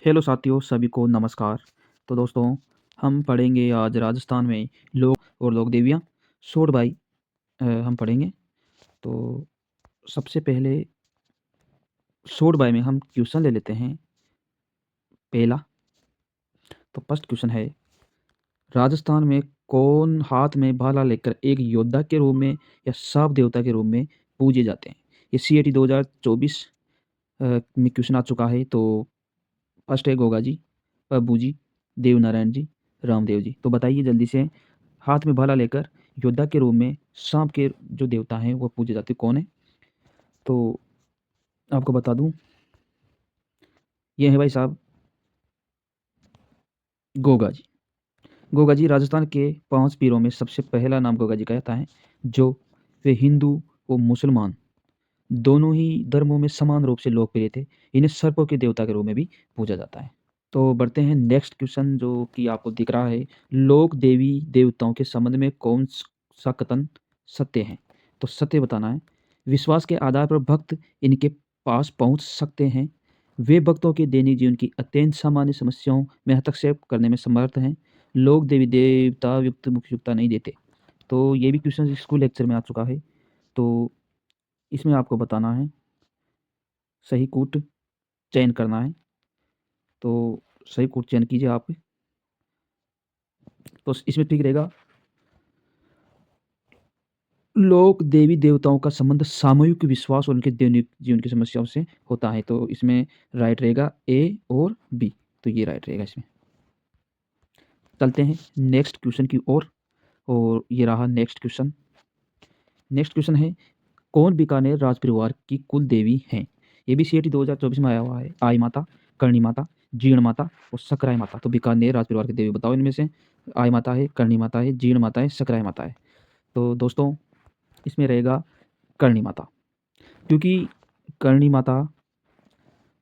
Hello साथियों, सभी को नमस्कार। तो दोस्तों, हम पढ़ेंगे आज राजस्थान में लोक और लोक देवियाँ शोर बाई हम पढ़ेंगे। तो सबसे पहले शोर बाई में हम क्वेश्चन ले लेते हैं। पहला, तो फर्स्ट क्वेश्चन है, राजस्थान में कौन हाथ में भाला लेकर एक योद्धा के रूप में या शाप देवता के रूप में पूजे जाते हैं? ये सीएटी 2024 में क्वेश्चन आ चुका है। तो फर्स्ट है गोगा जी, पब्बू जी, देवनारायण जी, रामदेव जी। तो बताइए जल्दी से, हाथ में भाला लेकर योद्धा के रूप में सांप के जो देवता हैं वो पूजे जाते कौन है? तो आपको बता दूं, ये है भाई साहब गोगा जी। गोगा जी राजस्थान के 5 पीरों में सबसे पहला नाम गोगा जी का आता है, जो वे हिंदू और मुसलमान दोनों ही धर्मों में समान रूप से लोकप्रिय थे। इन्हें सर्पों के देवता के रूप में भी पूजा जाता है। तो बढ़ते हैं नेक्स्ट क्वेश्चन, जो कि आपको दिख रहा है, लोक देवी देवताओं के संबंध में कौन सा कथन सत्य है? तो सत्य बताना है। विश्वास के आधार पर भक्त इनके पास पहुंच सकते हैं। वे भक्तों के दैनिक जीवन की अत्यंत सामान्य समस्याओं में हस्तक्षेप करने में समर्थ हैं। लोक देवी देवता युक्त मुख्यता नहीं देते। तो ये भी क्वेश्चन स्कूल लेक्चर में आ चुका है। तो इसमें आपको बताना है, सही कूट चयन करना है। तो सही कूट चयन कीजिए आप। तो इसमें ठीक रहेगा, लोक देवी देवताओं का संबंध सामूहिक विश्वास और उनके दैनिक जीवन की समस्याओं से होता है। तो इसमें राइट रहेगा ए और बी। तो ये राइट रहेगा इसमें। चलते हैं नेक्स्ट क्वेश्चन की ओर। और ये रहा नेक्स्ट क्वेश्चन। नेक्स्ट क्वेश्चन है, कौन बीकानेर राज परिवार की कुल देवी हैं? ये भी सीएटी 2024 में आया हुआ है। आई माता, करणी माता, जीर्ण माता और सकराय माता। तो बीकानेर राज परिवार की देवी बताओ इनमें से। आई माता है, करणी माता है, जीर्ण माता है, सकराय माता है। तो दोस्तों, इसमें रहेगा करणी माता, क्योंकि करणी माता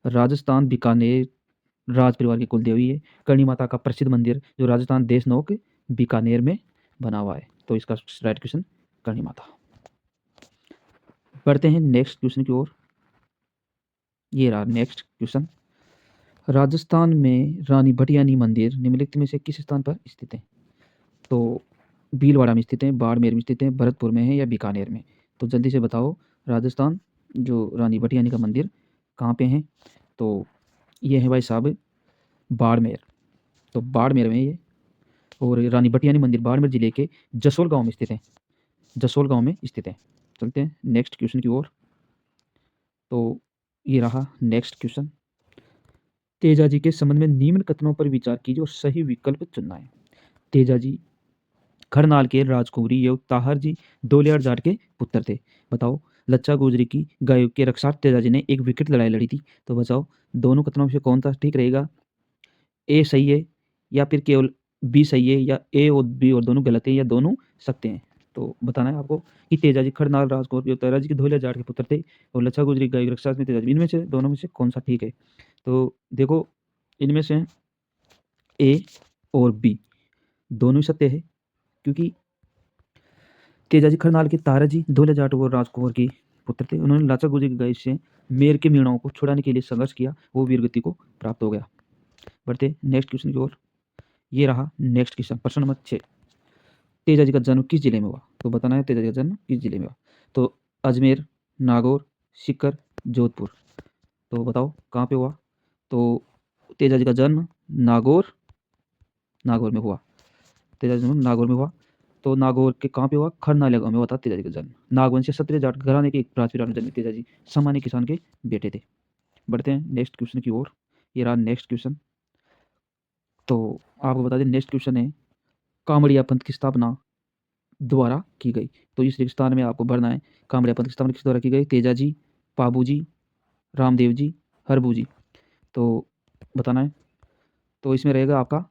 राजस्थान बीकानेर राज परिवार की कुलदेवी है। करणी माता का प्रसिद्ध मंदिर जो राजस्थान देशनोक बीकानेर में बना हुआ है। तो इसका राइट क्वेश्चन करणी माता। बढ़ते हैं नेक्स्ट क्वेश्चन की ओर। ये रहा नेक्स्ट क्वेश्चन। राजस्थान में रानी भटियानी मंदिर निम्नलिखित में से किस स्थान पर स्थित है? तो भीलवाड़ा में स्थित है, बाड़मेर में स्थित है, भरतपुर में है या बीकानेर में? तो जल्दी से बताओ, राजस्थान जो रानी भटियानी का मंदिर कहाँ पे है? तो ये है भाई साहब बाड़मेर। तो बाड़मेर में ये, और रानी भटियानी मंदिर बाड़मेर जिले के जसोल गांव में स्थित है। जसोल गांव में स्थित है। चलते हैं नेक्स्ट क्वेश्चन की ओर। तो ये रहा नेक्स्ट क्वेश्चन। तेजाजी के संबंध में निम्न कथनों पर विचार कीजिए और सही विकल्प चुनना है। तेजाजी खरनाल के राजकुंवरी एवं ताहर जी डोलियार जाट के पुत्र थे। बताओ, लच्चा गुजरी की गायों के रक्षार्थ तेजाजी ने एक विकट लड़ाई लड़ी थी। तो बताओ, दोनों कथनों में से कौन सा ठीक रहेगा? ए सही है या फिर केवल बी सही है, या ए और बी और दोनों गलत है, या दोनों सत्य हैं? तो बताना है आपको कि तेजाजी खरनाल राजकुंवर और ताराजी के धोलिया जाट के पुत्र थे, और लच्छा गुजरी गाय रक्षार्थ में तेजाजी, इनमें से दोनों में से कौन सा ठीक है? तो देखो, इनमें से ए और बी दोनों ही सत्य है, क्योंकि तेजाजी खरनाल के ताराजी धोले जाट और राजकुंवर के पुत्र थे। उन्होंने लाचा गुजरी की गाय से मेर के मीणाओं को छुड़ाने के लिए संघर्ष किया, वो वीरगति को प्राप्त हो गया। बढ़ते नेक्स्ट क्वेश्चन की ओर। ये रहा नेक्स्ट क्वेश्चन, प्रश्न नंबर 6। तेजाजी का जन्म किस जिले में हुआ? तो बताना है तेजाजी का जन्म किस जिले में हुआ। तो अजमेर, नागौर, सीकर, जोधपुर। तो बताओ कहाँ पे हुआ? तो तेजाजी का जन्म नागौर नागौर में हुआ। तेजाजी का जन्म नागौर में हुआ। तो नागौर के कहाँ पे हुआ? खरनालिया गांव में हुआ था तेजाजी का जन्म। नागवंशी क्षत्रिय जाट घराने के एक राजवीर में जन्मे तेजाजी सामान्य किसान के बेटे थे। बढ़ते हैं नेक्स्ट क्वेश्चन की ओर। ये रहा नेक्स्ट क्वेश्चन। तो आपको बता दें, नेक्स्ट क्वेश्चन है, कामड़िया पंथ की स्थापना द्वारा की गई। तो इस रेगिस्तान में आपको भरना है, कामड़िया पंथ की स्थापना किस द्वारा की गई? तेजाजी, पाबू जी, रामदेव जी, हरबू जी। तो बताना है। तो इसमें रहेगा आपका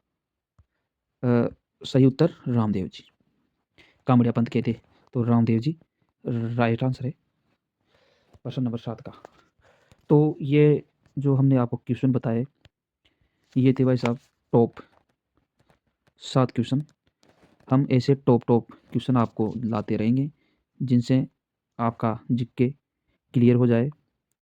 सही उत्तर रामदेव जी। कामड़िया पंथ के थे तो रामदेव जी राइट आंसर है, प्रश्न नंबर 7 का। तो ये जो हमने आपको क्वेश्चन बताए, ये थे भाई साहब टॉप 7 क्वेश्चन। हम ऐसे टॉप टॉप क्वेश्चन आपको लाते रहेंगे, जिनसे आपका जीके क्लियर हो जाए।